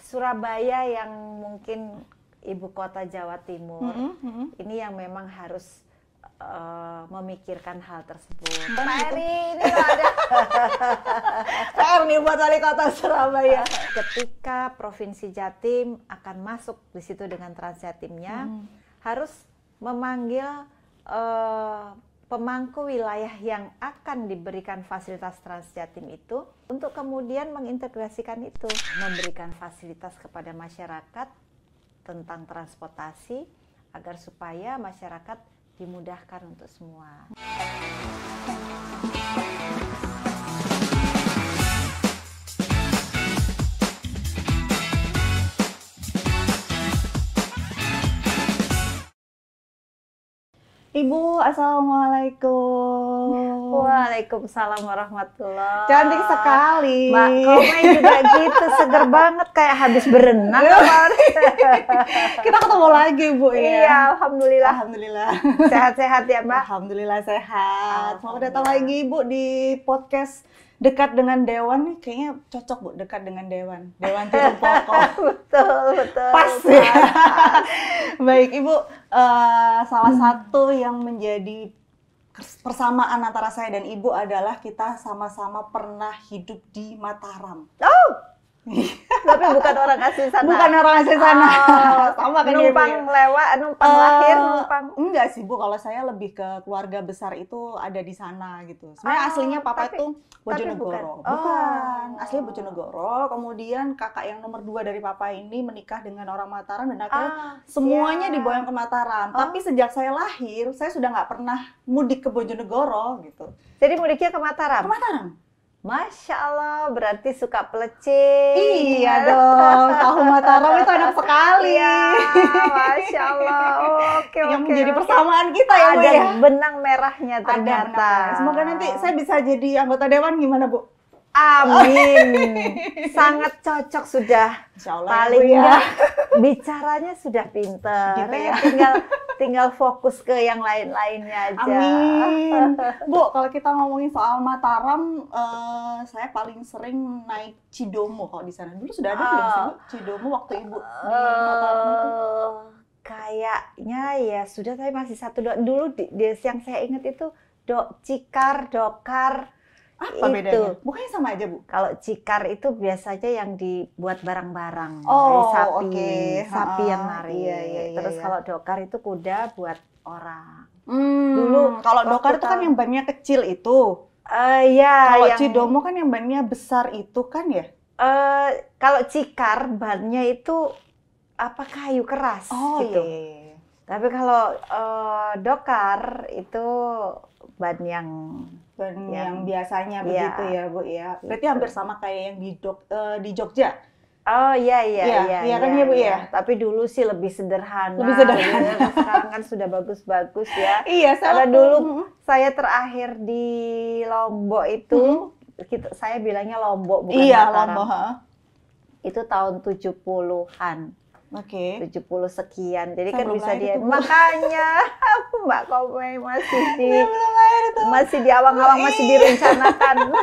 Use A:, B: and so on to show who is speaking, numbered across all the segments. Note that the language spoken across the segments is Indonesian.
A: Surabaya yang mungkin ibu kota Jawa Timur, ini yang memang harus memikirkan hal tersebut. Pak Eri, ini ada PR nih buat wali kota Surabaya. Ketika Provinsi Jatim akan masuk di situ dengan Transjatimnya, harus memanggil pemangku wilayah yang akan diberikan fasilitas Transjatim itu untuk kemudian mengintegrasikan itu, memberikan fasilitas kepada masyarakat tentang transportasi agar supaya masyarakat dimudahkan untuk semua.
B: Ibu, assalamualaikum.
A: Waalaikumsalam warahmatullahi.
B: Cantik sekali.
A: Mbak Komeng juga gitu, seger banget kayak habis berenang.
B: Kita ketemu lagi, Bu ya.
A: Iya, alhamdulillah.
B: Alhamdulillah.
A: Sehat-sehat ya, Mbak?
B: Alhamdulillah sehat. Selamat datang lagi, Bu, di podcast Dekat dengan Dewan nih. Kayaknya cocok, Bu, dekat dengan Dewan. Dewan Tirupoko.
A: Betul.
B: Pas ya. Baik, Ibu. Salah satu yang menjadi persamaan antara saya dan Ibu adalah kita sama-sama pernah hidup di Mataram.
A: Oh, tapi bukan orang asli sana.
B: Bukan orang asli sana. Sama kan
A: numpang lewat, numpang lahir, numpang.
B: Enggak sih, Bu. Kalau saya lebih ke keluarga besar itu ada di sana gitu. Sebenarnya aslinya papa itu Bojonegoro. Bukan. Aslinya Bojonegoro. Kemudian kakak yang nomor 2 dari papa ini menikah dengan orang Mataram dan akhirnya semuanya diboyong ke Mataram. Tapi sejak saya lahir, saya sudah nggak pernah mudik ke Bojonegoro gitu.
A: Jadi mudiknya ke Mataram?
B: Ke Mataram.
A: Masya Allah, berarti suka pelecing.
B: Iya dong, tahu Mataram itu enak sekali.
A: Ya, Masya Allah. Oke.
B: Yang menjadi persamaan kita ya, Bu
A: ada
B: ya.
A: benang merahnya ternyata.
B: Ada. Semoga nanti saya bisa jadi anggota dewan, gimana, Bu?
A: Amin. Sangat cocok sudah.
B: Insya Allah,
A: paling
B: ya, Bu, ya.
A: Bicaranya sudah pinter.
B: Gitu ya.
A: Tinggal fokus ke yang lain-lainnya aja.
B: Amin. Bu, kalau kita ngomongin soal Mataram, saya paling sering naik Cidomo kalau di sana. Dulu sudah ada belum sih, Bu? Cidomo waktu Ibu di Mataram itu?
A: Kayaknya ya sudah, tapi masih satu dulu yang saya ingat itu Cikar, Dokar.
B: Apa bedanya? Bukannya sama aja, Bu?
A: Kalau Cikar itu biasanya yang dibuat barang-barang, sapi yang narik.
B: Iya.
A: Terus kalau Dokar itu kuda buat orang.
B: Dulu kalau Dokar itu kan yang bannya kecil itu. Kalau Cidomo kan yang bannya besar itu kan ya?
A: Kalau Cikar bannya itu kayu keras gitu.
B: Iya.
A: Tapi kalau Dokar itu ban yang
B: biasanya begitu ya, Bu ya. Berarti hampir sama kayak yang di Jogja.
A: Oh iya
B: kan ya, Bu ya.
A: Tapi dulu sih lebih sederhana. Sekarang kan sudah bagus-bagus ya.
B: Iya,
A: karena dulu saya terakhir di Lombok itu, saya bilangnya Lombok bukan Mataram.
B: Lombok.
A: Itu tahun 70-an.
B: Oke.
A: 70 sekian. Jadi
B: saya
A: kan bisa
B: dia.
A: Makanya Mbak Komeng masih di awang-awang, masih direncanakan.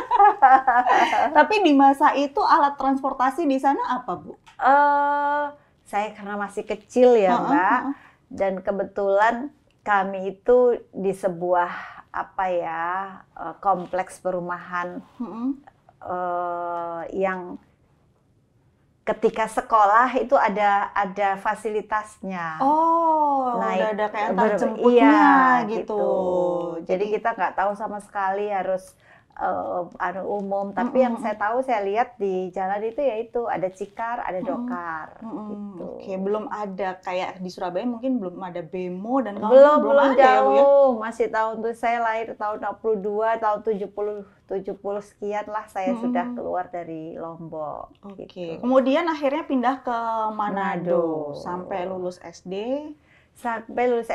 B: Tapi di masa itu alat transportasi di sana apa, Bu?
A: Saya karena masih kecil ya, Mbak. Dan kebetulan kami itu di sebuah kompleks perumahan yang ketika sekolah itu ada fasilitasnya.
B: Udah ada kayak antar jemputnya gitu.
A: Jadi kita nggak tahu sama sekali harus umum. Tapi yang saya tahu, saya lihat di jalan itu ada Cikar, ada Dokar. Gitu.
B: Oke, belum ada kayak di Surabaya, mungkin belum ada Bemo dan
A: belum
B: ada
A: jauh.
B: Ya,
A: masih tahun itu saya lahir tahun 62, tahun 70 sekian lah saya sudah keluar dari Lombok.
B: Oke.
A: Gitu.
B: Kemudian akhirnya pindah ke Manado sampai lulus SD.
A: Sampai lulus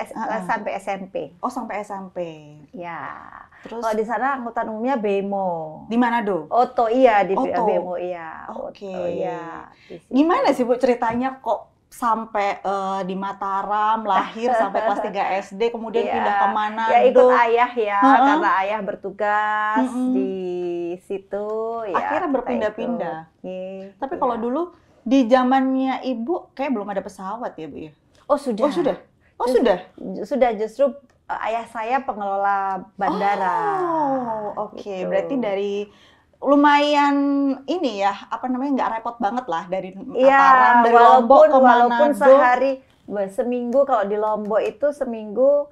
A: sampai SMP.
B: Oh, sampai SMP.
A: Ya.
B: Terus
A: kalau di sana angkutan umumnya Bemo.
B: Di Manado?
A: Oto, iya di
B: Oto.
A: Bemo, iya.
B: Oke.
A: Iya.
B: Gimana sih, Bu, ceritanya kok sampai di Mataram, lahir sampai kelas 3 SD, kemudian pindah ke Manado?
A: Ya ikut ayah ya, karena ayah bertugas di situ. Ya,
B: akhirnya berpindah-pindah. Tapi kalau dulu Di zamannya Ibu kayak belum ada pesawat ya, Bu ya?
A: Oh sudah.
B: Oh sudah? Oh sudah?
A: Sudah, justru ayah saya pengelola bandara.
B: Oh, oke.
A: Gitu.
B: Berarti dari lumayan ini ya, apa namanya, nggak repot banget lah dari
A: Iya,
B: Mataram, dari Lombok ke
A: walaupun
B: Manado.
A: seminggu, kalau di Lombok itu seminggu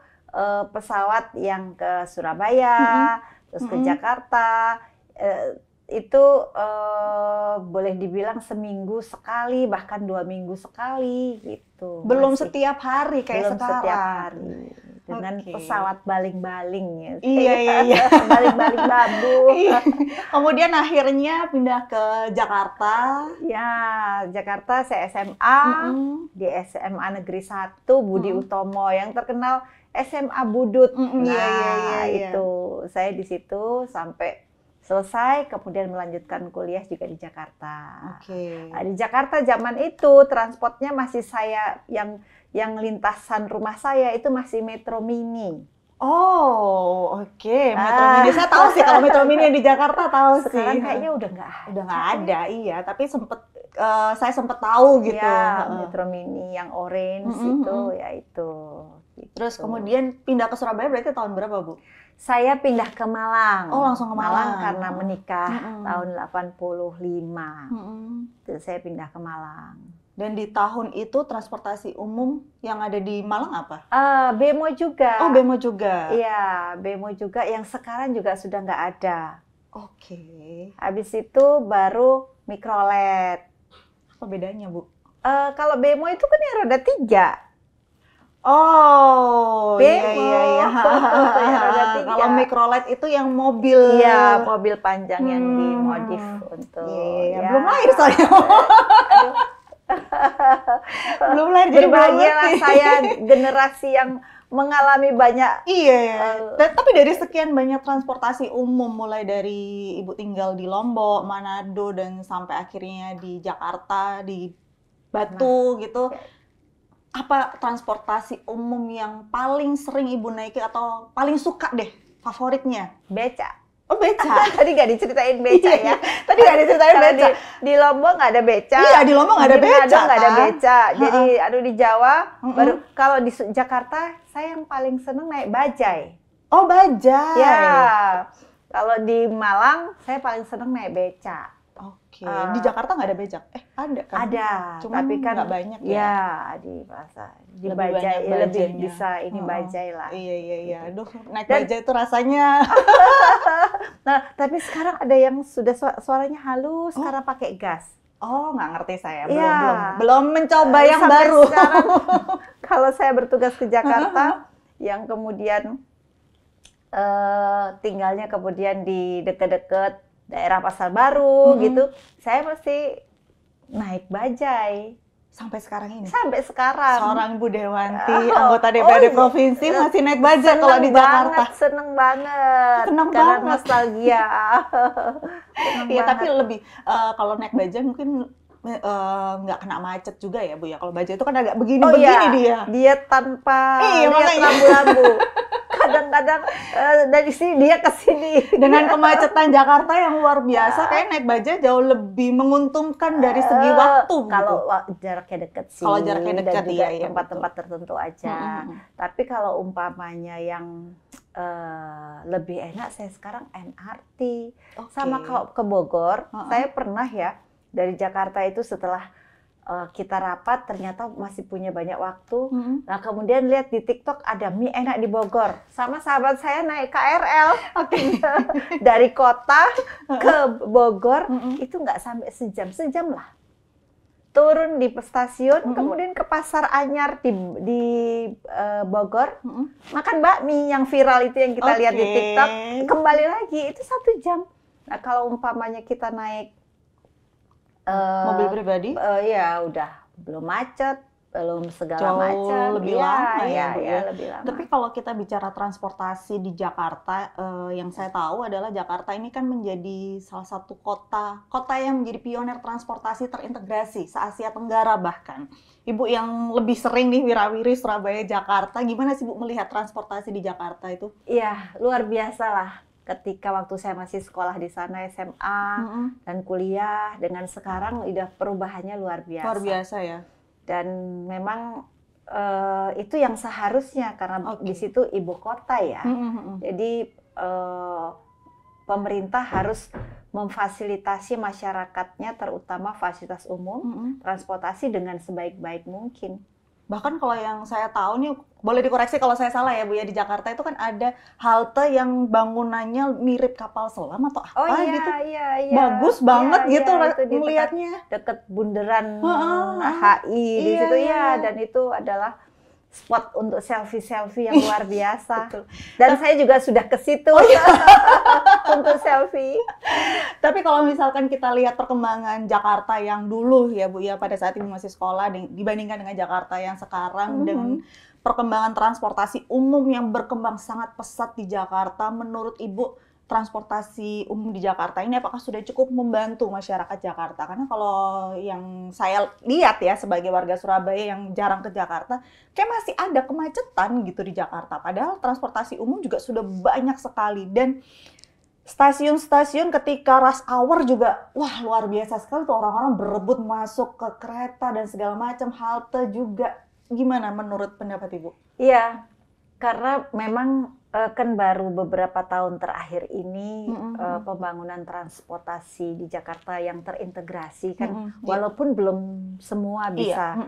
A: pesawat yang ke Surabaya, terus ke Jakarta, itu boleh dibilang seminggu sekali, bahkan 2 minggu sekali gitu.
B: Belum
A: Masih.
B: setiap hari kayak
A: Belum
B: sekarang.
A: setiap hari. Dengan
B: Oke.
A: pesawat baling-baling ya.
B: Iya.
A: Baling-baling bambu.
B: Iya. Kemudian akhirnya pindah ke Jakarta.
A: Ya, Jakarta saya SMA, di SMA Negeri 1 Budi Utomo yang terkenal SMA Budut.
B: Iya.
A: Itu saya di situ sampai selesai, kemudian melanjutkan kuliah juga di Jakarta.
B: Oke.
A: Nah, di Jakarta zaman itu transportnya masih saya yang lintasan rumah saya itu masih Metro Mini.
B: Oh, oke. Metro Mini saya tahu sih, kalau Metro Mini yang di Jakarta tahu sih.
A: Sekarang kayaknya udah nggak
B: ada, iya. Tapi saya sempet tahu gitu.
A: Ya, Metro Mini yang orange itu, ya itu. Gitu.
B: Terus kemudian pindah ke Surabaya berarti tahun berapa, Bu?
A: Saya pindah ke Malang.
B: Oh, langsung ke Malang.
A: Karena menikah tahun 85. Terus saya pindah ke Malang.
B: Dan di tahun itu transportasi umum yang ada di Malang apa?
A: Bemo juga.
B: Oh, Bemo juga.
A: Iya, Bemo juga yang sekarang juga sudah nggak ada.
B: Oke.
A: Habis itu baru mikrolet.
B: Apa bedanya, Bu?
A: Kalau Bemo itu kan yang roda 3.
B: Oh,
A: Bemo.
B: iya.
A: Yang roda 3.
B: Kalau mikrolet itu yang mobil.
A: Iya, mobil panjang yang dimodif untuk.
B: Iya.
A: Ya.
B: Belum lahir saya.
A: Aduh.
B: Belum lahir jadi
A: berbahagialah saya generasi yang mengalami banyak.
B: Iya. Tapi dari sekian banyak transportasi umum, mulai dari Ibu tinggal di Lombok, Manado, dan sampai akhirnya di Jakarta, di Batu gitu. Apa transportasi umum yang paling sering Ibu naiki atau paling suka deh, favoritnya?
A: Beca.
B: Oh, beca.
A: Tadi nggak diceritain beca ya.
B: Tadi nggak diceritain beca.
A: Di Lombok nggak ada beca.
B: Iya, di Lombok nggak ada beca.
A: Di Manado nggak ada beca. Jadi di Jawa baru. Kalau di Jakarta saya yang paling seneng naik bajai.
B: Oh, bajai.
A: Ya. Kalau di Malang saya paling seneng naik beca.
B: Oke. Di Jakarta nggak ada becak? Ada kan?
A: Ada.
B: Cuman
A: tapi kan
B: nggak banyak ya.
A: Ya, di
B: Lebih
A: bajai
B: banyak
A: lebih
B: bajainya.
A: bisa ini bajai lah.
B: Iya. Aduh, naik bajai itu rasanya.
A: Nah, tapi sekarang ada yang sudah suaranya halus, sekarang pakai gas.
B: Oh, nggak ngerti saya.
A: Iya.
B: Belum mencoba yang
A: Sampai
B: baru.
A: Sekarang, kalau saya bertugas ke Jakarta, yang kemudian tinggalnya kemudian di dekat-dekat daerah Pasar Baru gitu, saya mesti naik bajai.
B: Sampai sekarang ini?
A: Sampai sekarang.
B: Seorang Bu Dewanti, anggota DPRD Provinsi, masih naik bajai kalau di Jakarta.
A: Seneng banget.
B: Seneng
A: Karena
B: banget.
A: nostalgia.
B: Iya, tapi lebih kalau naik bajai mungkin nggak kena macet juga ya, Bu ya. Kalau bajai itu kan agak begini-begini dia.
A: Dia tanpa lihat
B: makanya.
A: rambu-rambu. Kadang-kadang dari sini dia ke sini.
B: Dengan kemacetan Jakarta yang luar biasa, kayak naik bajai jauh lebih menguntungkan dari segi waktu.
A: Kalau jaraknya dekat sih.
B: Kalau jaraknya dekat,
A: dan juga
B: iya,
A: tempat-tempat tertentu aja. Tapi kalau umpamanya yang lebih enak, saya sekarang MRT. Sama kalau ke Bogor, saya pernah ya dari Jakarta itu setelah kita rapat ternyata masih punya banyak waktu. Nah, kemudian lihat di TikTok ada mie enak di Bogor. Sama sahabat saya naik KRL. Dari kota ke Bogor itu nggak sampai sejam lah. Turun di stasiun, kemudian ke Pasar Anyar di Bogor, makan bakmi yang viral itu yang kita lihat di TikTok, kembali lagi itu 1 jam. Nah, kalau umpamanya kita naik
B: mobil pribadi?
A: Ya udah belum macet, belum segala macam.
B: Lebih lama ya, Bu ya.
A: Lebih lama.
B: Tapi kalau kita bicara transportasi di Jakarta, yang saya tahu adalah Jakarta ini kan menjadi salah satu kota yang menjadi pionir transportasi terintegrasi se-Asia Tenggara bahkan. Ibu yang lebih sering nih wirawiri Surabaya, Jakarta, gimana sih Bu melihat transportasi di Jakarta itu?
A: Iya, luar biasa lah. ketika waktu saya masih sekolah di sana SMA dan kuliah dengan sekarang udah perubahannya luar biasa.
B: Luar biasa ya.
A: Dan memang itu yang seharusnya karena di situ ibu kota ya. Jadi pemerintah harus memfasilitasi masyarakatnya, terutama fasilitas umum, transportasi dengan sebaik-baik mungkin.
B: Bahkan kalau yang saya tahu nih, boleh dikoreksi kalau saya salah ya Bu ya, di Jakarta itu kan ada halte yang bangunannya mirip kapal selam atau apa gitu.
A: Iya.
B: Bagus banget gitu melihatnya.
A: Deket bundaran HI di situ ya, dan itu adalah spot untuk selfie-selfie yang luar biasa. Dan saya juga sudah ke situ untuk selfie.
B: Tapi kalau misalkan kita lihat perkembangan Jakarta yang dulu ya Bu ya, pada saat Ibu masih sekolah dibandingkan dengan Jakarta yang sekarang dengan perkembangan transportasi umum yang berkembang sangat pesat di Jakarta, menurut Ibu transportasi umum di Jakarta ini apakah sudah cukup membantu masyarakat Jakarta? Karena kalau yang saya lihat ya sebagai warga Surabaya yang jarang ke Jakarta, kayak masih ada kemacetan gitu di Jakarta. Padahal transportasi umum juga sudah banyak sekali, dan stasiun-stasiun ketika rush hour juga, wah luar biasa sekali tuh, orang-orang berebut masuk ke kereta dan segala macam, halte juga. Gimana menurut pendapat Ibu?
A: Iya, karena memang kan baru beberapa tahun terakhir ini pembangunan transportasi di Jakarta yang terintegrasi kan, walaupun belum semua bisa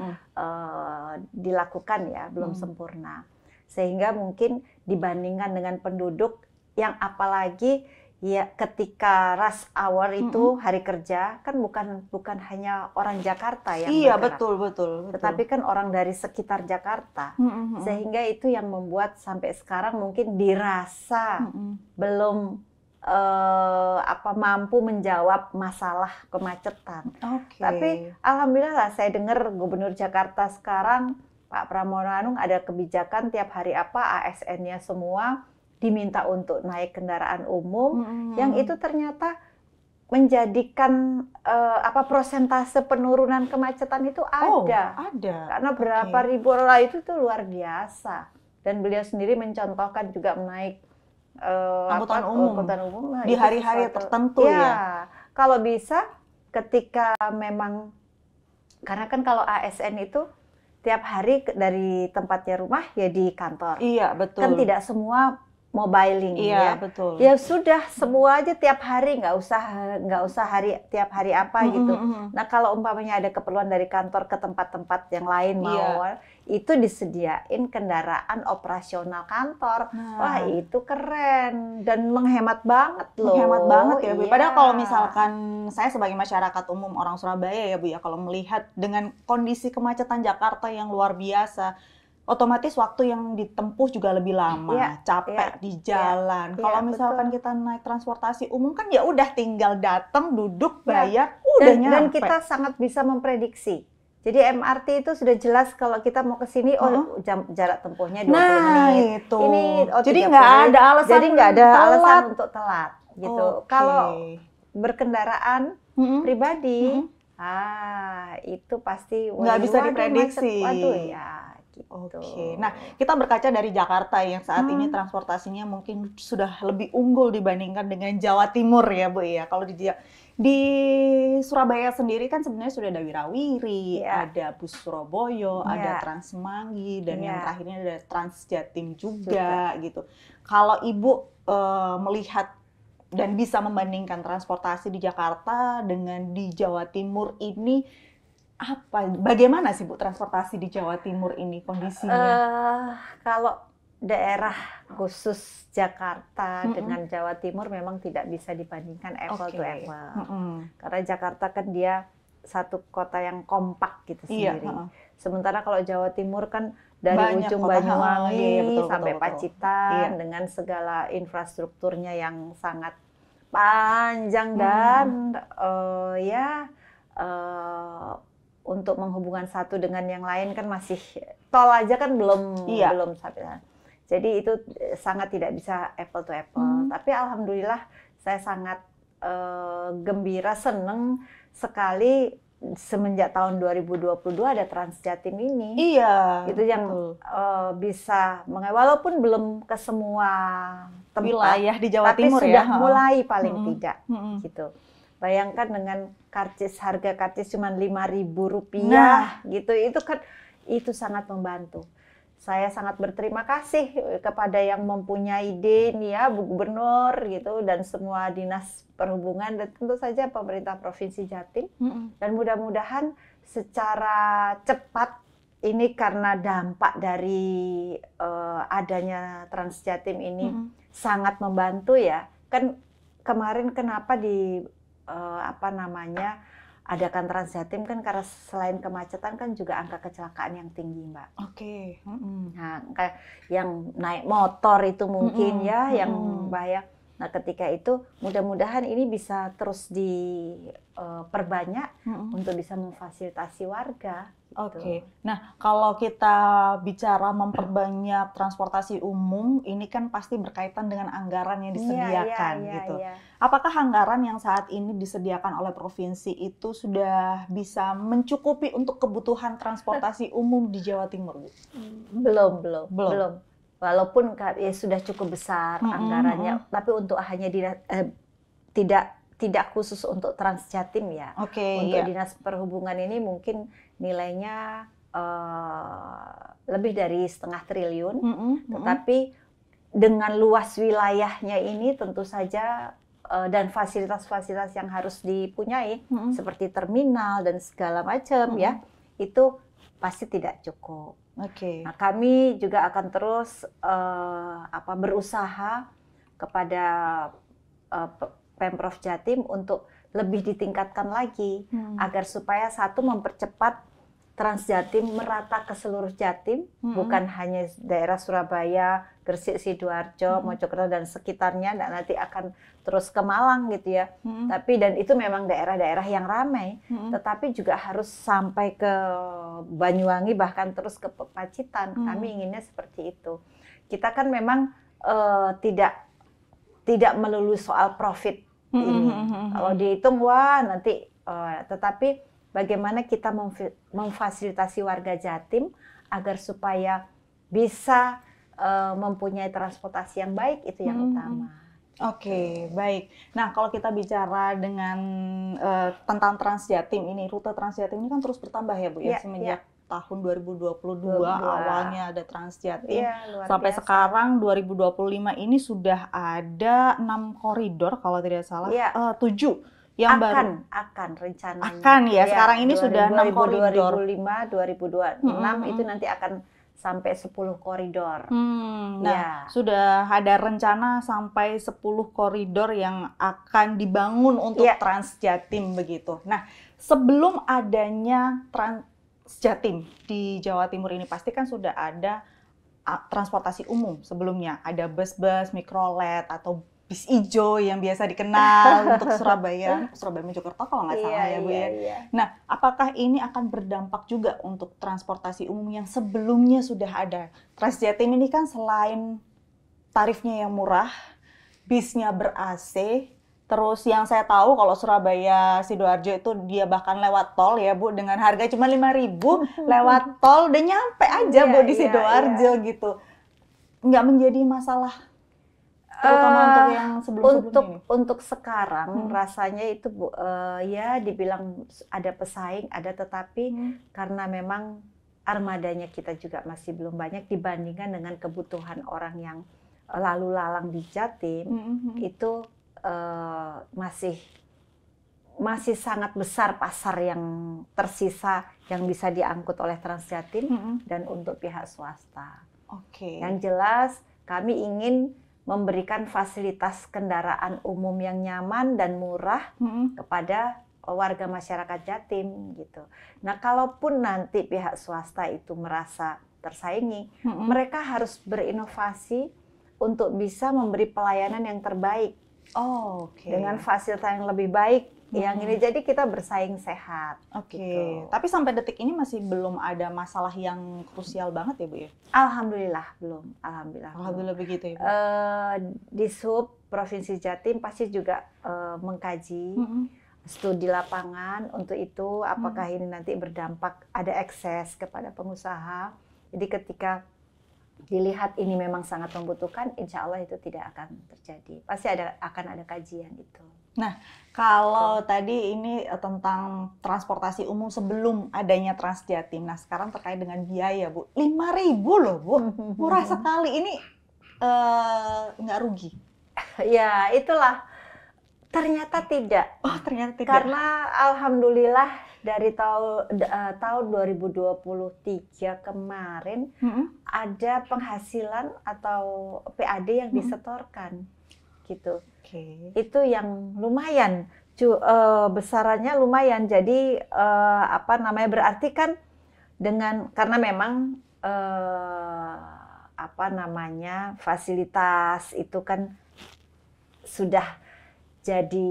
A: dilakukan ya, belum sempurna. Sehingga mungkin dibandingkan dengan penduduk yang apalagi ya ketika rush hour itu hari kerja kan bukan hanya orang Jakarta yang bergerak.
B: Betul.
A: Tetapi kan orang dari sekitar Jakarta. Sehingga itu yang membuat sampai sekarang mungkin dirasa belum mampu menjawab masalah kemacetan. Tapi alhamdulillah saya dengar Gubernur Jakarta sekarang Pak Pramono Anung ada kebijakan tiap hari ASN-nya semua diminta untuk naik kendaraan umum, yang itu ternyata menjadikan prosentase penurunan kemacetan itu ada. Karena berapa ribu orang itu tuh luar biasa. Dan beliau sendiri mencontohkan juga menaik
B: angkutan umum
A: nah,
B: di hari-hari tertentu ya.
A: Kalau bisa ketika memang, karena kan kalau ASN itu tiap hari dari tempatnya rumah ya di kantor.
B: Iya, betul.
A: Kan tidak semua mobiling
B: ya.
A: Betul. Ya sudah semua aja tiap hari, nggak usah tiap hari apa gitu. Nah kalau umpamanya ada keperluan dari kantor ke tempat-tempat yang lain itu disediain kendaraan operasional kantor. Wah itu keren dan menghemat banget loh.
B: Menghemat banget ya Bu. Padahal kalau misalkan saya sebagai masyarakat umum orang Surabaya ya Bu ya, kalau melihat dengan kondisi kemacetan Jakarta yang luar biasa, otomatis waktu yang ditempuh juga lebih lama, capek di jalan. Kalau misalkan kita naik transportasi umum kan ya udah tinggal datang, duduk, bayar, udah nyampe.
A: Dan kita sangat bisa memprediksi. Jadi MRT itu sudah jelas kalau kita mau ke sini, jarak tempuhnya 20 menit.
B: Itu.
A: Ini
B: jadi nggak ada alasan.
A: Jadi nggak ada alasan untuk telat, gitu. Kalau berkendaraan pribadi, itu pasti
B: nggak bisa diprediksi.
A: Waduh ya.
B: Nah kita berkaca dari Jakarta yang saat ini transportasinya mungkin sudah lebih unggul dibandingkan dengan Jawa Timur ya Bu ya. Kalau di Surabaya sendiri kan sebenarnya sudah ada Wirawiri, ada Bus Surabaya, ada Trans Semanggi, dan yang terakhirnya ada Trans Jatim juga gitu. Kalau Ibu melihat dan bisa membandingkan transportasi di Jakarta dengan di Jawa Timur ini, bagaimana sih Bu transportasi di Jawa Timur ini kondisinya?
A: Kalau daerah khusus Jakarta dengan Jawa Timur memang tidak bisa dibandingkan apple to apple. Karena Jakarta kan dia satu kota yang kompak gitu sendiri. Sementara kalau Jawa Timur kan dari ujung Banyuwangi sampai Pacitan dengan segala infrastrukturnya yang sangat panjang dan untuk menghubungkan satu dengan yang lain kan masih tol aja kan belum sampai. Jadi itu sangat tidak bisa apple to apple. Tapi alhamdulillah saya sangat gembira, seneng sekali semenjak tahun 2022 ada Trans Jatim ini.
B: Iya.
A: Itu yang bisa walaupun belum ke semua tempat,
B: wilayah di Jawa
A: tapi
B: Timur
A: sudah
B: ya.
A: mulai paling tidak gitu. Bayangkan dengan harga karcis cuma Rp5.000 gitu, itu kan itu sangat membantu. Saya sangat berterima kasih kepada yang mempunyai ide nih ya, Bu Gubernur gitu, dan semua dinas perhubungan, dan tentu saja pemerintah Provinsi Jatim. Dan mudah-mudahan secara cepat ini, karena dampak dari adanya Trans Jatim ini sangat membantu ya. Kan kemarin kenapa adakan Trans Jatim kan karena selain kemacetan kan juga angka kecelakaan yang tinggi, Mbak.
B: Oke.
A: Nah, kayak yang naik motor itu mungkin yang bahaya. Nah, ketika itu mudah-mudahan ini bisa terus diperbanyak untuk bisa memfasilitasi warga.
B: Oke. Nah, kalau kita bicara memperbanyak transportasi umum, ini kan pasti berkaitan dengan anggaran yang disediakan gitu. Apakah anggaran yang saat ini disediakan oleh provinsi itu sudah bisa mencukupi untuk kebutuhan transportasi umum di Jawa Timur, Bu?
A: Belum. Walaupun ya sudah cukup besar anggarannya, tapi untuk hanya tidak khusus untuk Trans Jatim ya. Untuk Dinas Perhubungan ini mungkin nilainya lebih dari 0,5 triliun, tetapi dengan luas wilayahnya ini tentu saja dan fasilitas-fasilitas yang harus dipunyai seperti terminal dan segala macam ya, itu pasti tidak cukup. Nah, kami juga akan terus berusaha kepada Pemprov Jatim untuk lebih ditingkatkan lagi agar supaya mempercepat Trans Jatim merata ke seluruh Jatim, bukan hanya daerah Surabaya, Gresik, Sidoarjo, Mojokerto dan sekitarnya, dan nanti akan terus ke Malang gitu ya. Tapi dan itu memang daerah-daerah yang ramai, tetapi juga harus sampai ke Banyuwangi, bahkan terus ke Pacitan. Kami inginnya seperti itu. Kita kan memang tidak melulu soal profit ini. Kalau dihitung nanti tetapi bagaimana kita memfasilitasi warga Jatim agar supaya bisa mempunyai transportasi yang baik, itu yang utama.
B: Oke, baik. Nah, kalau kita bicara tentang Trans Jatim ini, rute Trans Jatim ini kan terus bertambah ya, Bu ya, semenjak tahun 2022 awalnya ada Trans Jatim, sampai sekarang 2025 ini sudah ada 6 koridor kalau tidak salah, 7 yang
A: akan rencananya.
B: Sekarang ini sudah 6 koridor.
A: 2005, 2026 itu nanti akan sampai 10 koridor.
B: Sudah ada rencana sampai 10 koridor yang akan dibangun untuk Trans Jatim begitu. Nah, sebelum adanya Trans Jatim di Jawa Timur ini pasti kan sudah ada transportasi umum sebelumnya. Ada bus-bus, mikrolet, atau bis ijo yang biasa dikenal untuk Surabaya Mojokerto kalau nggak salah ya, Bu ya. Nah, apakah ini akan berdampak juga untuk transportasi umum yang sebelumnya sudah ada? Trans Jatim ini kan selain tarifnya yang murah, bisnya ber-AC, terus yang saya tahu kalau Surabaya Sidoarjo itu dia bahkan lewat tol ya, Bu, dengan harga cuma 5.000 lewat tol udah nyampe aja, Bu, di Sidoarjo gitu. Nggak menjadi masalah terutama untuk yang sebelum-sebelum ini?
A: Untuk sekarang rasanya itu dibilang ada pesaing, ada, tetapi karena memang armadanya kita juga masih belum banyak dibandingkan dengan kebutuhan orang yang lalu lalang di Jatim, itu masih sangat besar pasar yang tersisa yang bisa diangkut oleh Trans Jatim dan untuk pihak swasta. Yang jelas kami ingin memberikan fasilitas kendaraan umum yang nyaman dan murah kepada warga masyarakat Jatim gitu. Nah, kalaupun nanti pihak swasta itu merasa tersaingi, mereka harus berinovasi untuk bisa memberi pelayanan yang terbaik. Dengan fasilitas yang lebih baik. Yang ini jadi kita bersaing sehat. Gitu.
B: Tapi sampai detik ini masih belum ada masalah yang krusial banget ya, Bu ya?
A: Alhamdulillah belum. Alhamdulillah
B: begitu ya, Bu.
A: Di Sub Provinsi Jatim pasti juga mengkaji studi lapangan untuk itu, apakah ini nanti berdampak ada ekses kepada pengusaha. Jadi ketika dilihat ini memang sangat membutuhkan, insya Allah itu tidak akan terjadi. Pasti akan ada kajian itu.
B: Nah, kalau tadi ini tentang transportasi umum sebelum adanya Transjatim. Nah, sekarang terkait dengan biaya, Bu. 5.000 loh, Bu. Murah sekali. Ini nggak rugi?
A: Ya, itulah. Ternyata tidak.
B: Oh, ternyata tidak.
A: Karena alhamdulillah dari tahun 2023 kemarin ada penghasilan atau PAD yang disetorkan. Gitu. Itu yang lumayan, besarannya lumayan. Jadi berarti kan karena memang fasilitas itu kan sudah jadi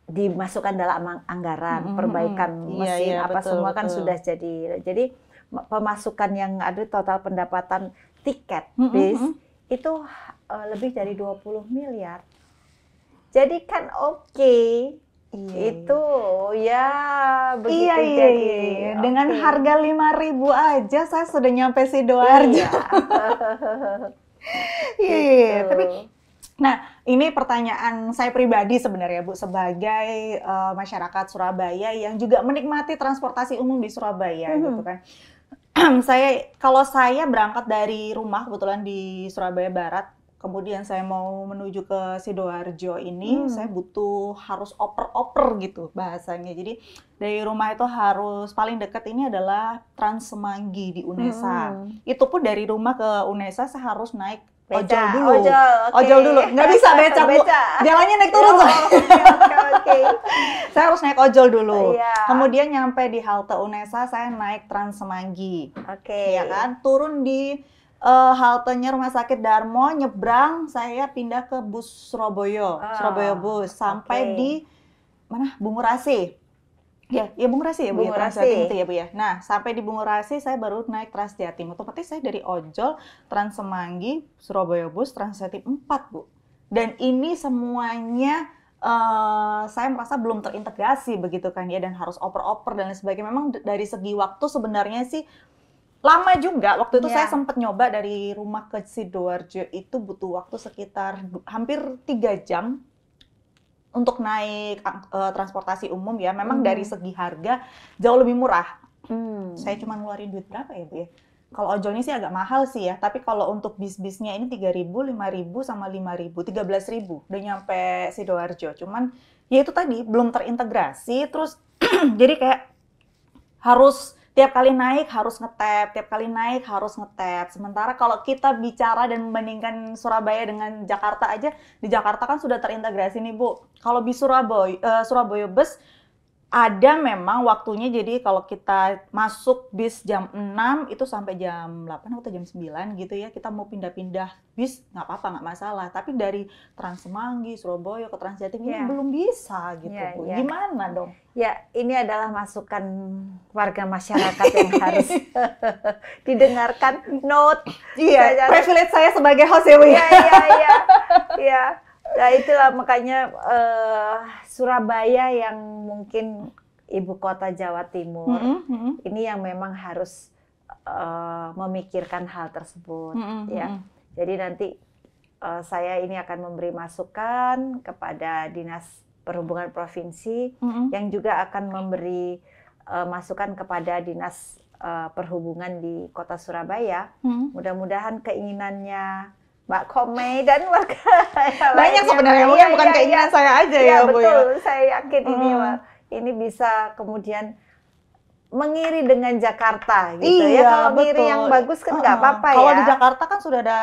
A: dimasukkan dalam anggaran perbaikan mesin betul, semua kan sudah jadi pemasukan yang ada, total pendapatan tiket bis itu lebih dari 20 miliar. Jadi kan itu ya begitu jadi.
B: Dengan harga 5.000 aja saya sudah nyampe Sidoarjo. Tapi nah, ini pertanyaan saya pribadi sebenarnya, Bu, sebagai masyarakat Surabaya yang juga menikmati transportasi umum di Surabaya gitu kan. Kalau saya berangkat dari rumah, kebetulan di Surabaya Barat, kemudian saya mau menuju ke Sidoarjo ini, saya harus oper-oper gitu bahasanya. Jadi dari rumah itu harus paling dekat ini adalah Trans Semanggi di Unesa. Itu pun dari rumah ke Unesa saya harus naik ojol dulu. Ojol dulu. Nggak bisa becak, Bu. Jalannya naik turun. Saya harus naik ojol dulu. Kemudian nyampe di halte Unesa, saya naik Trans Semanggi. Ya kan? Turun di haltenya Rumah Sakit Darmo, nyebrang, saya pindah ke bus Surabaya Bus, sampai di mana? Bungurasi. Ya Bungurasi ya, Bu, Transjatim itu ya, Bu ya. Nah, sampai di Bungurasi saya baru naik Transjatim. Otomatis saya dari ojol, Trans Semanggi, Surabaya Bus, Transjatim 4, Bu. Dan ini semuanya saya merasa belum terintegrasi begitu kan ya, dan harus oper-oper dan lain sebagainya. Memang dari segi waktu sebenarnya sih lama juga. Waktu itu saya sempat nyoba dari rumah ke Sidoarjo itu butuh waktu sekitar hampir 3 jam untuk naik transportasi umum ya. Memang dari segi harga jauh lebih murah. Saya cuma ngeluarin duit berapa ya, Bu ya? Kalau ojolnya sih agak mahal sih ya, tapi kalau untuk bis-bisnya ini 3.000, 5.000 sama 5.000, 13.000 udah nyampe Sidoarjo. Cuman ya itu tadi belum terintegrasi, terus jadi kayak harus tiap kali naik harus ngetap, tiap kali naik harus ngetap. Sementara kalau kita bicara dan membandingkan Surabaya dengan Jakarta aja, di Jakarta kan sudah terintegrasi nih, Bu. Kalau di Surabaya Bus ada memang waktunya, jadi kalau kita masuk bis jam 6 itu sampai jam 8 atau jam 9 gitu ya, kita mau pindah-pindah bis nggak apa-apa, nggak masalah. Tapi dari Trans Semanggi, Surabaya ke Transjatim ini belum bisa gitu, Bu. Gimana dong?
A: Ya, ini adalah masukan warga masyarakat yang harus didengarkan. Note.
B: Iya, privilege saya sebagai host ya, Bu.
A: Iya. Nah, itulah makanya Surabaya yang mungkin ibu kota Jawa Timur, ini yang memang harus memikirkan hal tersebut. Ya. Jadi nanti saya ini akan memberi masukan kepada Dinas Perhubungan Provinsi, yang juga akan memberi masukan kepada Dinas Perhubungan di Kota Surabaya. Mudah-mudahan keinginannya Mbak Komei dan warga
B: banyak sebenarnya, bukan keinginan saya aja ya, Bu.
A: Betul, saya yakin ini bisa kemudian mengiri dengan Jakarta gitu ya. Kalau ngiri yang bagus kan nggak apa-apa ya.
B: Kalau di Jakarta kan sudah ada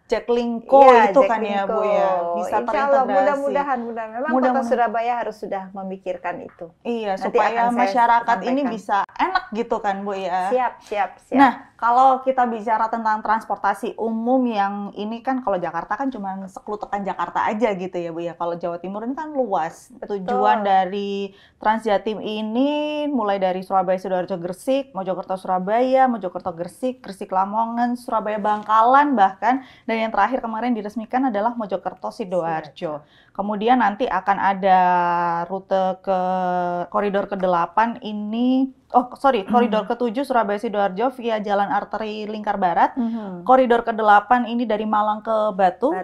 B: Jaklingko itu kan ya, Bu ya. Bisa terintegrasi.
A: Mudah-mudahan memang Kota Surabaya harus sudah memikirkan itu.
B: Iya, supaya masyarakat ini bisa enak gitu kan, Bu ya.
A: Siap.
B: Nah, kalau kita bicara tentang transportasi umum yang ini kan, kalau Jakarta kan cuma seklutukan Jakarta aja gitu ya, Bu ya. Kalau Jawa Timur ini kan luas. Tujuan dari Transjatim ini mulai dari Surabaya, Sidoarjo, Gresik, Mojokerto, Surabaya, Mojokerto, Gresik, Gresik, Lamongan, Surabaya, Bangkalan bahkan, dan yang terakhir kemarin diresmikan adalah Mojokerto, Sidoarjo. Kemudian nanti akan ada rute ke koridor ke-8 ini koridor ke-7 Surabaya Sidoarjo via Jalan Arteri Lingkar Barat. Koridor ke-8 ini dari Malang ke Batu.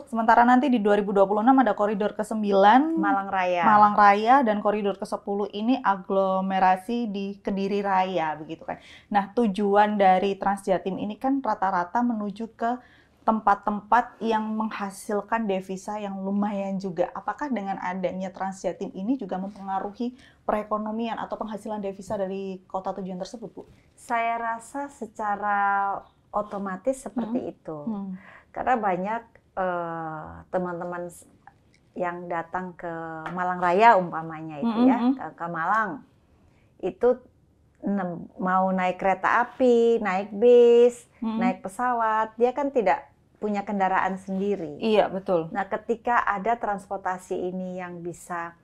B: Sementara nanti di 2026 ada koridor ke-9 Malang Raya dan koridor ke-10 ini aglomerasi di Kediri Raya begitu kan. Nah, tujuan dari Transjatim ini kan rata-rata menuju ke tempat-tempat yang menghasilkan devisa yang lumayan juga. Apakah dengan adanya Transjatim ini juga mempengaruhi perekonomian atau penghasilan devisa dari kota tujuan tersebut, Bu?
A: Saya rasa secara otomatis seperti itu. Karena banyak teman-teman yang datang ke Malang Raya umpamanya itu ke Malang. Itu mau naik kereta api, naik bis, naik pesawat, dia kan tidak punya kendaraan sendiri.
B: Iya, betul.
A: Nah, ketika ada transportasi ini yang bisa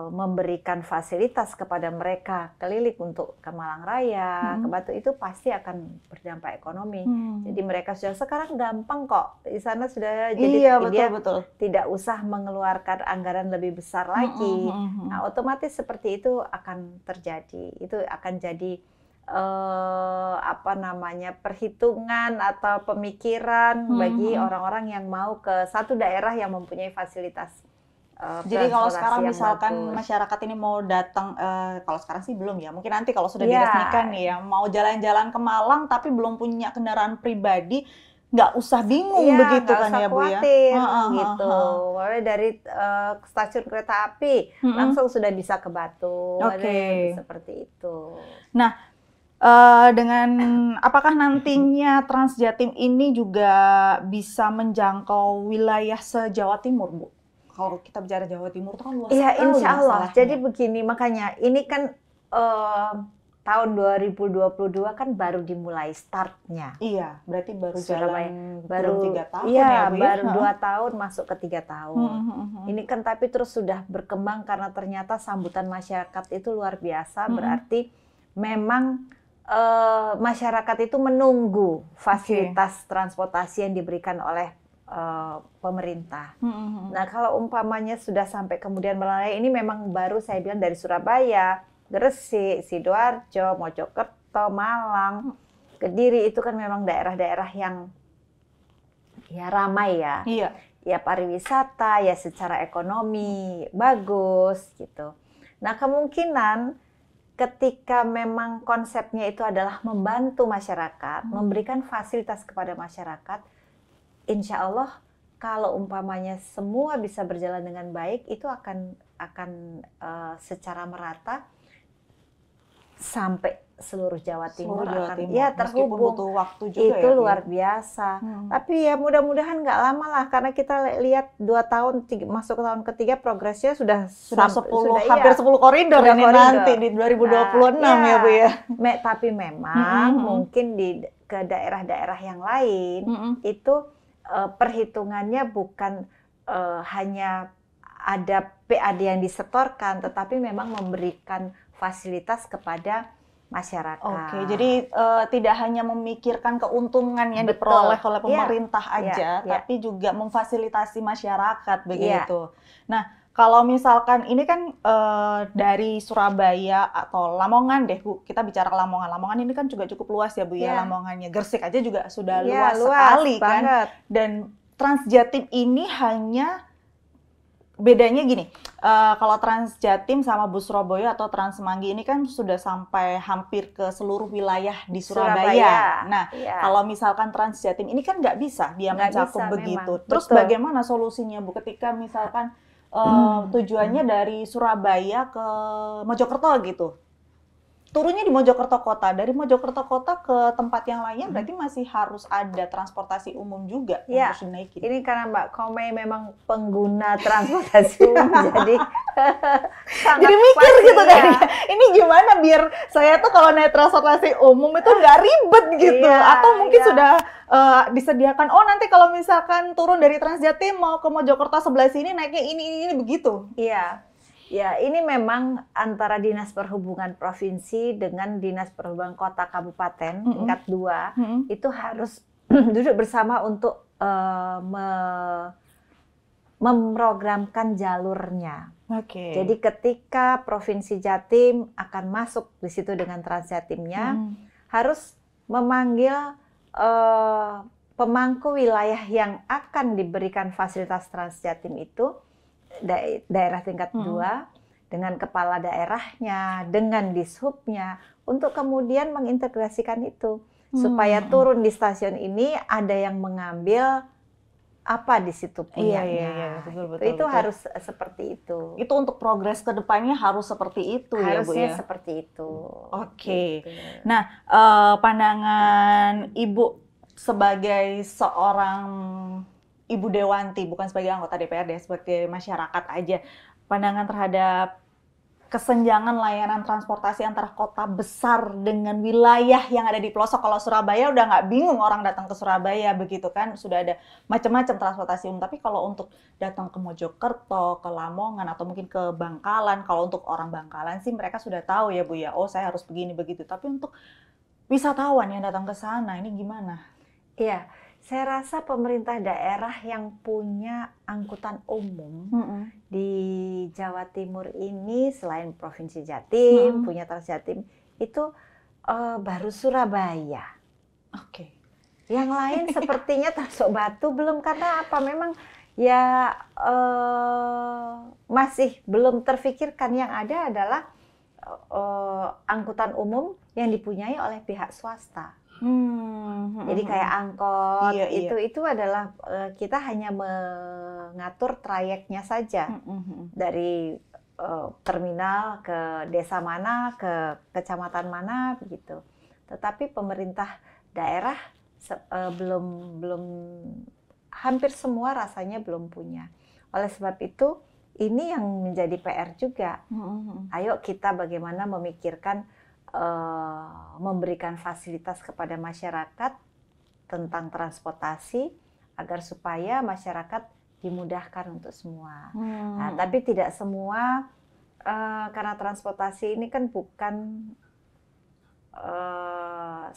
A: memberikan fasilitas kepada mereka keliling untuk ke Malang Raya, ke Batu, itu pasti akan berdampak ekonomi. Jadi mereka sudah sekarang gampang kok di sana sudah jadi
B: betul.
A: Tidak usah mengeluarkan anggaran lebih besar lagi. Nah, otomatis seperti itu akan terjadi. Itu akan jadi perhitungan atau pemikiran bagi orang-orang yang mau ke satu daerah yang mempunyai fasilitas.
B: Jadi kalau sekarang misalkan masyarakat ini mau datang, kalau sekarang sih belum ya, mungkin nanti kalau sudah diresmikan nih ya, mau jalan-jalan ke Malang tapi belum punya kendaraan pribadi, nggak usah bingung begitu kan ya Bu ya?
A: Gitu. Mulai dari stasiun kereta api langsung sudah bisa ke Batu, seperti itu.
B: Nah, dengan apakah nantinya Transjatim ini juga bisa menjangkau wilayah se-Jawa Timur, Bu? Kalau kita bicara Jawa Timur itu kan luas sekali.
A: Iya, insya Allah. Jadi begini, makanya ini kan tahun 2022 kan baru dimulai startnya.
B: Iya, berarti baru baru 3 tahun
A: ya, Bu? Baru 2 tahun masuk ke 3 tahun. Ini kan tapi terus sudah berkembang karena ternyata sambutan masyarakat itu luar biasa. Berarti memang masyarakat itu menunggu fasilitas transportasi yang diberikan oleh pemerintah. Nah, kalau umpamanya sudah sampai kemudian melalui ini memang baru saya bilang dari Surabaya, Gresik, Sidoarjo, Mojokerto, Malang, Kediri itu kan memang daerah-daerah yang ya ramai ya.
B: Iya.
A: Ya pariwisata, ya secara ekonomi bagus gitu. Nah, kemungkinan ketika memang konsepnya itu adalah membantu masyarakat, memberikan fasilitas kepada masyarakat, insya Allah kalau umpamanya semua bisa berjalan dengan baik, itu akan secara merata sampai seluruh Jawa Timur akan ya terhubung.
B: Butuh waktu juga
A: itu ya, luar biasa. Tapi ya mudah-mudahan nggak lama lah, karena kita lihat 2 tahun masuk ke tahun ketiga progresnya sudah 10
B: hampir 10 koridor ini nanti di 2026 ya Bu ya.
A: Tapi memang mungkin ke daerah-daerah yang lain itu perhitungannya bukan hanya ada PAD yang disetorkan, tetapi memang memberikan fasilitas kepada masyarakat.
B: Jadi tidak hanya memikirkan keuntungan yang diperoleh oleh pemerintah aja, tapi juga memfasilitasi masyarakat begitu. Nah, kalau misalkan ini kan dari Surabaya atau Lamongan deh Bu, kita bicara Lamongan. Lamongan ini kan juga cukup luas ya Bu ya Lamongannya. Gresik aja juga sudah luas sekali kan. Dan Transjatim ini hanya bedanya gini, kalau Transjatim sama Bus Surabaya atau Trans Semanggi ini kan sudah sampai hampir ke seluruh wilayah di Surabaya. Nah, kalau misalkan Transjatim ini kan nggak bisa dia mencakup begitu. Memang. Terus bagaimana solusinya Bu ketika misalkan tujuannya dari Surabaya ke Mojokerto gitu? Turunnya di Mojokerto Kota, dari Mojokerto Kota ke tempat yang lainnya berarti masih harus ada transportasi umum juga yang harus dinaikin.
A: Ini karena Mbak Komei memang pengguna transportasi umum, jadi
B: jadi mikir gitu kan. Ini gimana biar saya tuh kalau naik transportasi umum itu nggak ribet gitu, atau mungkin sudah disediakan, nanti kalau misalkan turun dari Transjatim mau ke Mojokerto sebelah sini naiknya ini begitu.
A: Iya. Ya, ini memang antara Dinas Perhubungan Provinsi dengan Dinas Perhubungan Kota Kabupaten tingkat 2 itu harus duduk bersama untuk memprogramkan jalurnya.
B: Oke.
A: Jadi ketika Provinsi Jatim akan masuk di situ dengan Transjatimnya, harus memanggil pemangku wilayah yang akan diberikan fasilitas Transjatim itu, daerah tingkat 2, dengan kepala daerahnya, dengan dishubnya, untuk kemudian mengintegrasikan itu. Supaya turun di stasiun ini ada yang mengambil apa di situ punyanya.
B: Iya, betul.
A: Itu harus seperti itu.
B: Itu untuk progres ke depannya harus seperti itu ya, Bu
A: Harusnya
B: ya?
A: seperti itu.
B: Oke.
A: Gitu.
B: Nah, pandangan Ibu sebagai seorang Ibu Dewanti, bukan sebagai anggota DPRD, sebagai masyarakat aja, pandangan terhadap kesenjangan layanan transportasi antara kota besar dengan wilayah yang ada di pelosok. Kalau Surabaya udah nggak bingung orang datang ke Surabaya, begitu kan, sudah ada macam-macam transportasi umum. Tapi kalau untuk datang ke Mojokerto, ke Lamongan, atau mungkin ke Bangkalan, kalau untuk orang Bangkalan sih mereka sudah tahu ya Bu ya, oh saya harus begini begitu. Tapi untuk wisatawan yang datang ke sana, ini gimana?
A: Iya, saya rasa pemerintah daerah yang punya angkutan umum di Jawa Timur ini, selain Provinsi Jatim, punya Transjatim, itu baru Surabaya.
B: Oke.
A: Yang lain sepertinya termasuk Batu belum, karena apa? Memang ya masih belum terfikirkan. Yang ada adalah angkutan umum yang dipunyai oleh pihak swasta. Jadi kayak angkot, itu adalah kita hanya mengatur trayeknya saja dari terminal ke desa mana, ke kecamatan mana, begitu. Tetapi pemerintah daerah belum hampir semua rasanya belum punya. Oleh sebab itu ini yang menjadi PR juga. Ayo kita bagaimana memikirkan memberikan fasilitas kepada masyarakat tentang transportasi agar supaya masyarakat dimudahkan untuk semua. Nah, tapi tidak semua, karena transportasi ini kan bukan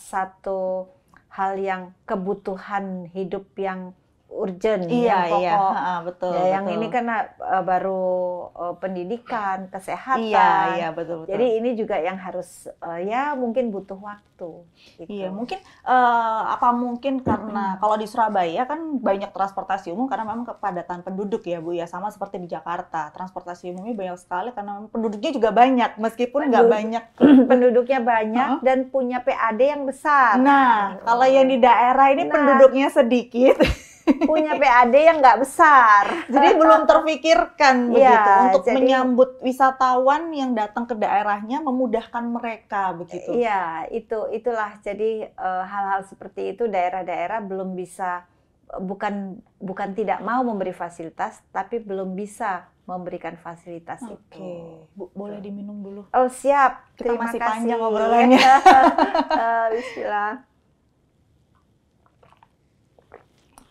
A: satu hal yang kebutuhan hidup yang urgent, yang pokok.
B: Betul,
A: ya, yang
B: betul.
A: ini kan baru pendidikan, kesehatan.
B: Iya, betul.
A: Jadi ini juga yang harus ya mungkin butuh waktu. Gitu.
B: Iya, mungkin mungkin karena kalau di Surabaya kan banyak transportasi umum karena memang kepadatan penduduk ya Bu ya, sama seperti di Jakarta. Transportasi umumnya banyak sekali karena penduduknya juga banyak, meskipun nggak banyak.
A: Penduduknya banyak dan punya PAD yang besar.
B: Nah, kalau yang di daerah ini penduduknya sedikit.
A: Punya PAD yang nggak besar.
B: Jadi belum terfikirkan begitu untuk
A: jadi,
B: menyambut wisatawan yang datang ke daerahnya, memudahkan mereka begitu.
A: Iya, itulah. Jadi hal-hal seperti itu daerah-daerah belum bisa, bukan tidak mau memberi fasilitas, tapi belum bisa memberikan fasilitas itu.
B: Bu, boleh diminum dulu?
A: Oh, siap.
B: Kita
A: Terima
B: masih
A: kasih.
B: panjang obrolannya.
A: Bismillah.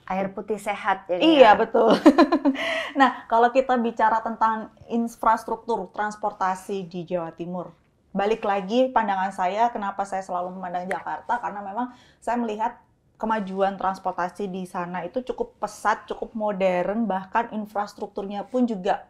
A: Air putih sehat jadi.
B: Iya, betul. Nah, kalau kita bicara tentang infrastruktur transportasi di Jawa Timur, balik lagi pandangan saya, kenapa saya selalu memandang Jakarta, karena memang saya melihat kemajuan transportasi di sana itu cukup pesat, cukup modern, bahkan infrastrukturnya pun juga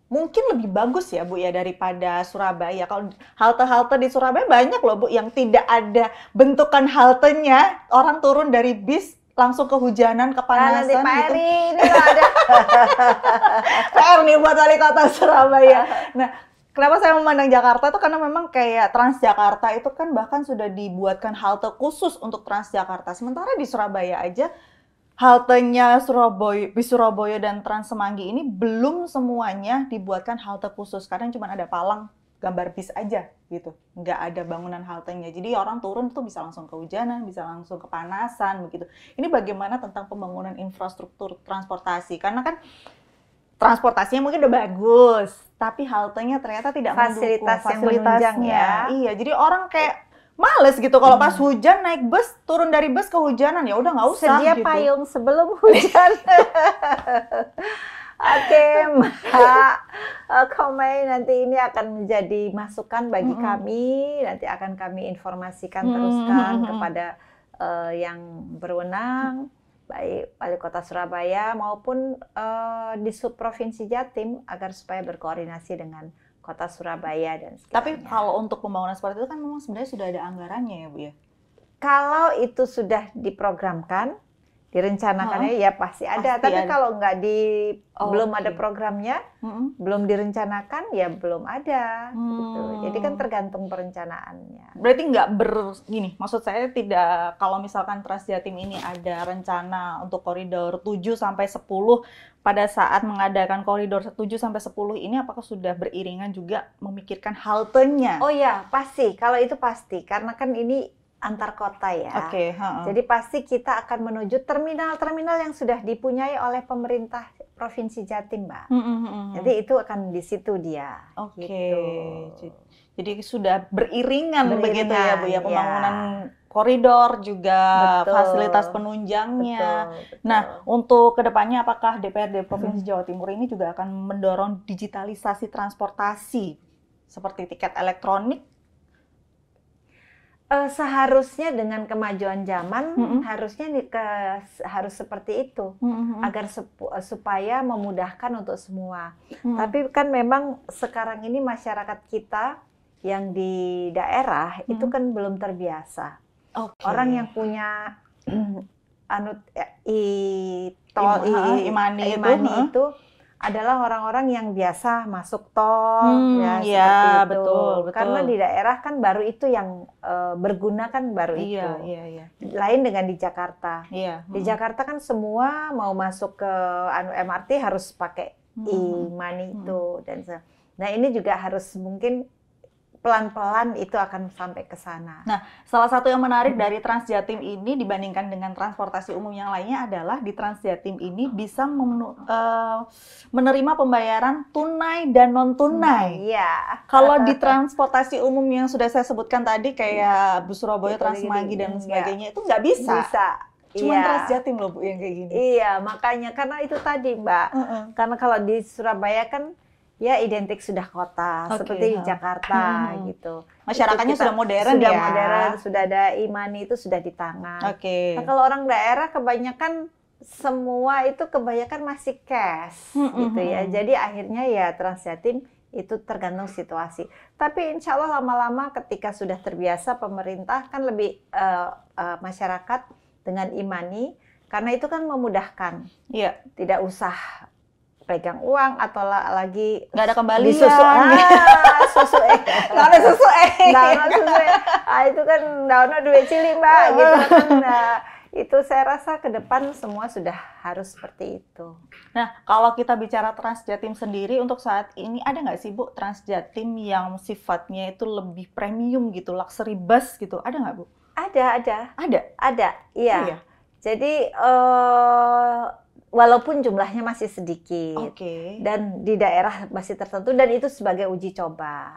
B: mungkin lebih bagus ya Bu ya daripada Surabaya. Kalau halte-halte di Surabaya banyak loh Bu yang tidak ada bentukan haltenya, orang turun dari bis langsung kehujanan, kepanasan.
A: Nanti Pak
B: gitu.
A: Eri ini ada.
B: PR nih buat wali kota Surabaya. Nah, kenapa saya memandang Jakarta itu karena memang kayak Transjakarta itu kan bahkan sudah dibuatkan halte khusus untuk Transjakarta. Sementara di Surabaya aja haltenya bis Surabaya dan Trans Semanggi ini belum semuanya dibuatkan halte khusus. Kadang cuma ada palang gambar bis aja gitu, nggak ada bangunan haltenya. Jadi orang turun tuh bisa langsung kehujanan, bisa langsung kepanasan begitu. Ini bagaimana tentang pembangunan infrastruktur transportasi? Karena kan transportasinya mungkin udah bagus, tapi haltenya ternyata tidak mendukung
A: fasilitasnya. Ya.
B: Iya, jadi orang kayak males gitu kalau pas hujan naik bus, turun dari bus kehujanan, ya udah nggak usah.
A: Sedia
B: gitu.
A: payung sebelum hujan. Oke, Mbak Komai, nanti ini akan menjadi masukan bagi kami. Nanti akan kami informasikan teruskan kepada yang berwenang baik Wali Kota Surabaya maupun di Subprovinsi Jatim agar supaya berkoordinasi dengan Kota Surabaya dan sekitarnya.
B: Tapi kalau untuk pembangunan seperti itu kan memang sebenarnya sudah ada anggarannya ya Bu ya?
A: Kalau itu sudah diprogramkan, direncanakannya ya pasti ada.
B: Pasti
A: Tapi
B: ada.
A: kalau nggak belum ada
B: Oke.
A: programnya, belum direncanakan ya belum ada. Gitu. Jadi kan tergantung perencanaannya.
B: Berarti nggak gini, maksud saya tidak, kalau misalkan Trans Jatim ini ada rencana untuk koridor 7 sampai 10, pada saat mengadakan koridor 7 sampai 10 ini apakah sudah beriringan juga memikirkan haltenya?
A: Oh ya, pasti. Kalau itu pasti. Karena kan ini antar kota ya.
B: Oke.
A: Jadi pasti kita akan menuju terminal-terminal yang sudah dipunyai oleh pemerintah Provinsi Jatim, Mbak. Jadi itu akan di situ dia.
B: Oke.
A: Gitu.
B: Jadi sudah beriringan begitu ya Bu ya,
A: Beriringan,
B: pembangunan koridor juga
A: Betul.
B: fasilitas penunjangnya.
A: Betul.
B: Nah, untuk kedepannya apakah DPRD Provinsi Jawa Timur ini juga akan mendorong digitalisasi transportasi seperti tiket elektronik?
A: Seharusnya dengan kemajuan zaman harusnya harus seperti itu agar supaya memudahkan untuk semua. Tapi kan memang sekarang ini masyarakat kita yang di daerah itu kan belum terbiasa.
B: Okay.
A: Orang yang punya
B: e-money
A: itu adalah orang-orang yang biasa masuk tol,
B: ya,
A: seperti itu.
B: Betul.
A: Karena di daerah kan baru itu yang berguna kan baru itu.
B: Iya.
A: Lain dengan di Jakarta.
B: Iya.
A: Di Jakarta kan semua mau masuk ke MRT harus pakai e-money itu nah ini juga harus mungkin pelan-pelan itu akan sampai ke sana.
B: Nah, salah satu yang menarik dari Trans Jatim ini dibandingkan dengan transportasi umum yang lainnya adalah di Trans Jatim ini bisa menerima pembayaran tunai dan non-tunai.
A: Iya.
B: Kalau di transportasi umum yang sudah saya sebutkan tadi kayak Bus Surabaya, Trans Semanggi dan sebagainya itu nggak bisa. Cuma Trans Jatim loh Bu yang kayak gini.
A: Iya, makanya karena itu tadi Mbak. Karena kalau di Surabaya kan ya identik sudah kota, seperti di Jakarta gitu.
B: Masyarakatnya sudah modern
A: sudah
B: ya.
A: Modern, sudah ada e-money itu sudah di tangan. Nah, kalau orang daerah kebanyakan semua itu kebanyakan masih cash gitu ya. Jadi akhirnya ya Trans Jatim itu tergantung situasi. Tapi insya Allah lama-lama ketika sudah terbiasa pemerintah kan lebih masyarakat dengan e-money karena itu kan memudahkan.
B: Iya.
A: Tidak usah pegang uang atau lagi
B: nggak ada kembalian
A: susu
B: nggak ada susu
A: itu kan daunnya duit cilik Mbak gitu kan. Nah, itu saya rasa ke depan semua sudah harus seperti itu.
B: Nah, kalau kita bicara Trans Jatim sendiri untuk saat ini ada nggak sih Bu Trans Jatim yang sifatnya itu lebih premium gitu, luxury bus gitu, ada nggak Bu? Ada,
A: iya. Jadi walaupun jumlahnya masih sedikit, dan di daerah masih tertentu, dan itu sebagai uji coba.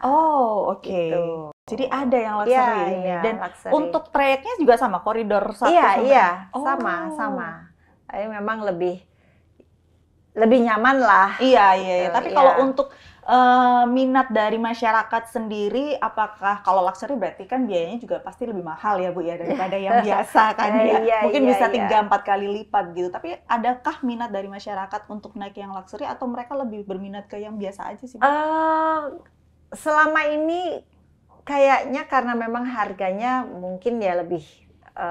A: Gitu.
B: Jadi ada yang luxury dan luxury. Untuk trayeknya juga sama koridor 1
A: Iya, sama. Tapi memang lebih nyaman lah.
B: Iya. Tapi kalau untuk minat dari masyarakat sendiri, apakah kalau luxury berarti kan biayanya juga pasti lebih mahal ya Bu ya daripada yang biasa kan ya. Mungkin bisa 3-4 kali lipat gitu. Tapi adakah minat dari masyarakat untuk naik yang luxury atau mereka lebih berminat ke yang biasa aja sih Bu?
A: Selama ini kayaknya karena memang harganya mungkin ya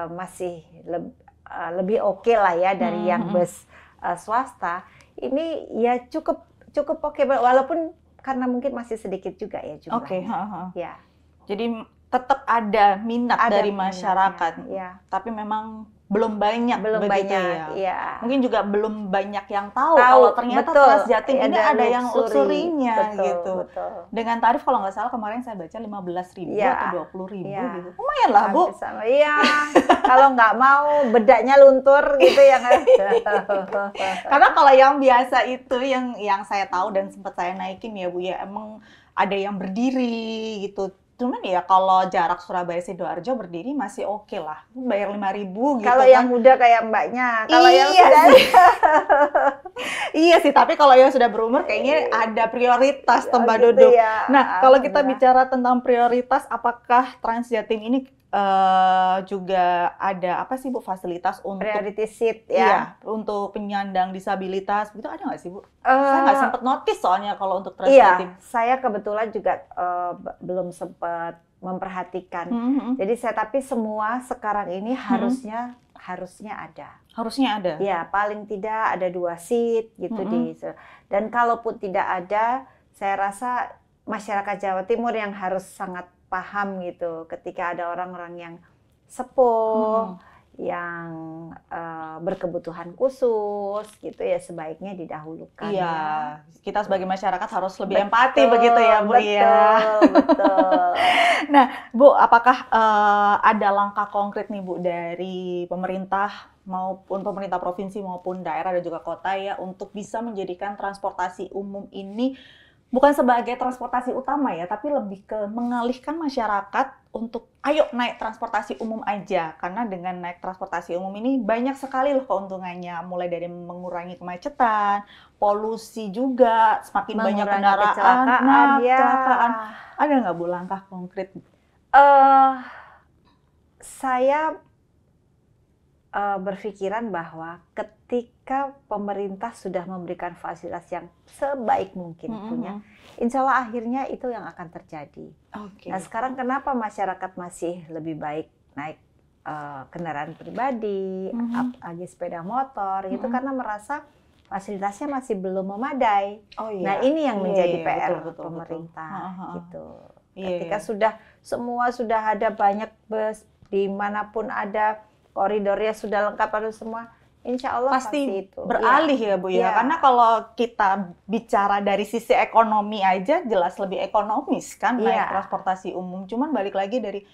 A: masih lebih oke lah ya dari yang bus swasta. Ini ya cukup oke, walaupun karena mungkin masih sedikit juga ya jumlahnya. Ya.
B: Jadi tetap ada minat dari masyarakat.
A: Ya.
B: Tapi memang belum banyak
A: ya.
B: Mungkin juga belum banyak yang tahu kalau ternyata Trans Jatim ini ada yang luxury-nya gitu.
A: Betul.
B: Dengan tarif kalau nggak salah kemarin saya baca 15.000 atau 20.000 gitu. Lumayan lah Bu.
A: Iya. Kalau nggak mau bedaknya luntur gitu ya kan.
B: Karena kalau yang biasa itu yang saya tahu dan sempat saya naikin ya Bu ya, emang ada yang berdiri gitu. Cuman ya kalau jarak Surabaya Sidoarjo berdiri masih oke lah, bayar 5.000 gitu.
A: Kalau yang muda kayak mbaknya, kalau yang sudah
B: iya sih, tapi kalau yang sudah berumur kayaknya ada prioritas tempat duduk.
A: Ya.
B: Nah, kalau kita bicara tentang prioritas, apakah Trans Jatim ini juga ada apa sih Bu fasilitas untuk
A: priority seat
B: iya, untuk penyandang disabilitas begitu ada nggak sih Bu? Saya nggak sempat notice soalnya kalau untuk Trans Jatim.
A: Iya, saya kebetulan juga belum sempat memperhatikan. Jadi tapi semua sekarang ini harusnya ada.
B: Harusnya ada.
A: Ya, paling tidak ada 2 seat gitu dan kalaupun tidak ada, saya rasa masyarakat Jawa Timur yang harus sangat paham gitu ketika ada orang-orang yang sepuh, yang berkebutuhan khusus gitu ya sebaiknya didahulukan.
B: Iya,
A: ya.
B: Kita sebagai masyarakat harus lebih empati begitu ya Bu.
A: Betul.
B: Nah Bu, apakah ada langkah konkret nih Bu dari pemerintah maupun pemerintah provinsi maupun daerah dan juga kota ya untuk bisa menjadikan transportasi umum ini bukan sebagai transportasi utama ya, tapi lebih ke mengalihkan masyarakat untuk ayo naik transportasi umum aja. Karena dengan naik transportasi umum ini banyak sekali loh keuntungannya. Mulai dari mengurangi kemacetan, polusi juga, semakin banyak kendaraan, kecelakaan. Ada nggak Bu langkah konkret?
A: Saya berpikiran bahwa ketika pemerintah sudah memberikan fasilitas yang sebaik mungkin punya, insya Allah akhirnya itu yang akan terjadi. Nah sekarang kenapa masyarakat masih lebih baik naik kendaraan pribadi, apalagi sepeda motor, gitu karena merasa fasilitasnya masih belum memadai. Nah ini yang menjadi PR pemerintah gitu. Ketika semua sudah ada banyak bus, dimanapun ada koridornya sudah lengkap ada semua, insya Allah
B: pasti itu beralih ya Bu ya. Karena kalau kita bicara dari sisi ekonomi aja jelas lebih ekonomis kan naik transportasi umum. Cuman balik lagi dari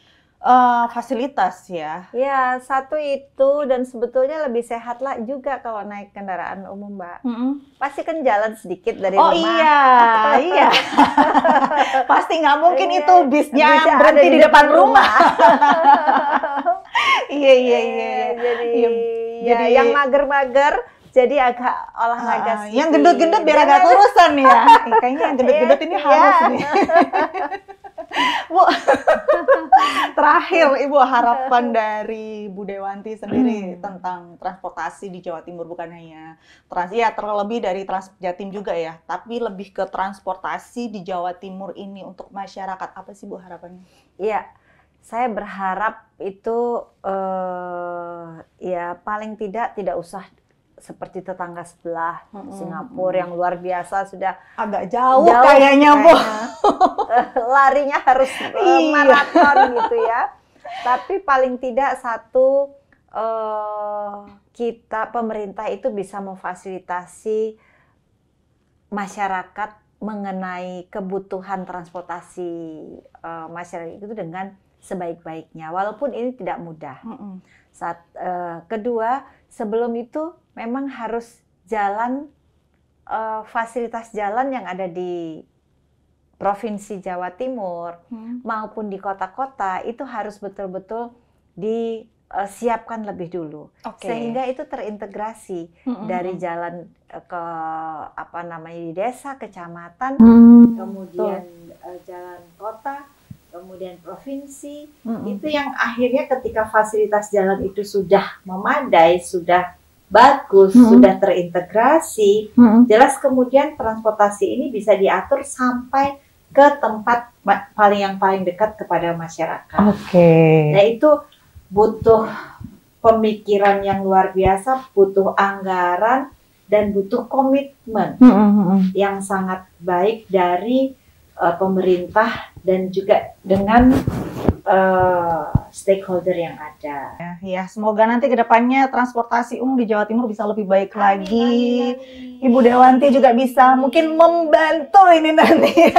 B: fasilitas ya.
A: Ya satu itu dan sebetulnya lebih sehat lah juga kalau naik kendaraan umum Mbak. Pasti kan jalan sedikit dari rumah.
B: Oh iya. Pasti nggak mungkin itu bisnya berhenti di depan rumah. Iya.
A: Jadi yang mager-mager jadi agak olahraga sedikit.
B: Yang gendut-gendut biar agak kurusan ya. Kayaknya yang gendut-gendut ini harus nih. Bu, terakhir Ibu harapan dari Bu Dewanti sendiri tentang transportasi di Jawa Timur, bukan hanya terlebih dari Trans Jatim juga ya, tapi lebih ke transportasi di Jawa Timur ini untuk masyarakat, apa sih Bu harapannya?
A: Iya, saya berharap itu ya paling tidak usah seperti tetangga sebelah Singapura yang luar biasa sudah
B: agak jauh kayaknya Bu.
A: Larinya harus maraton gitu ya. Tapi paling tidak satu pemerintah itu bisa memfasilitasi masyarakat mengenai kebutuhan transportasi masyarakat itu dengan sebaik-baiknya, walaupun ini tidak mudah. Kedua, sebelum itu memang harus fasilitas jalan yang ada di Provinsi Jawa Timur maupun di kota-kota itu harus betul-betul disiapkan lebih dulu, sehingga itu terintegrasi dari jalan ke di desa, kecamatan, kemudian jalan kota, kemudian provinsi, itu yang akhirnya ketika fasilitas jalan itu sudah memadai, sudah bagus, sudah terintegrasi, jelas kemudian transportasi ini bisa diatur sampai ke tempat yang paling dekat kepada masyarakat. Nah itu butuh pemikiran yang luar biasa, butuh anggaran, dan butuh komitmen yang sangat baik dari pemerintah dan juga dengan stakeholder yang ada.
B: Ya, semoga nanti kedepannya transportasi umum di Jawa Timur bisa lebih baik lagi. Ibu Dewanti juga bisa mungkin membantu ini nanti.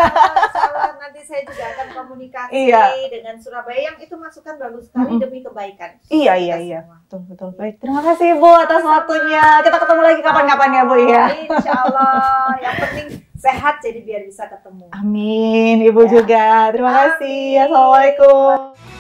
A: Nanti saya juga akan komunikasi dengan Surabaya yang itu masukan bagus sekali demi kebaikan.
B: Iya. Betul. Baik, terima kasih Bu atas waktunya. Kita ketemu lagi kapan-kapan ya Bu ya.
A: Insya Allah. Yang penting sehat jadi biar bisa ketemu.
B: Amin, Ibu juga. Terima kasih. Assalamualaikum.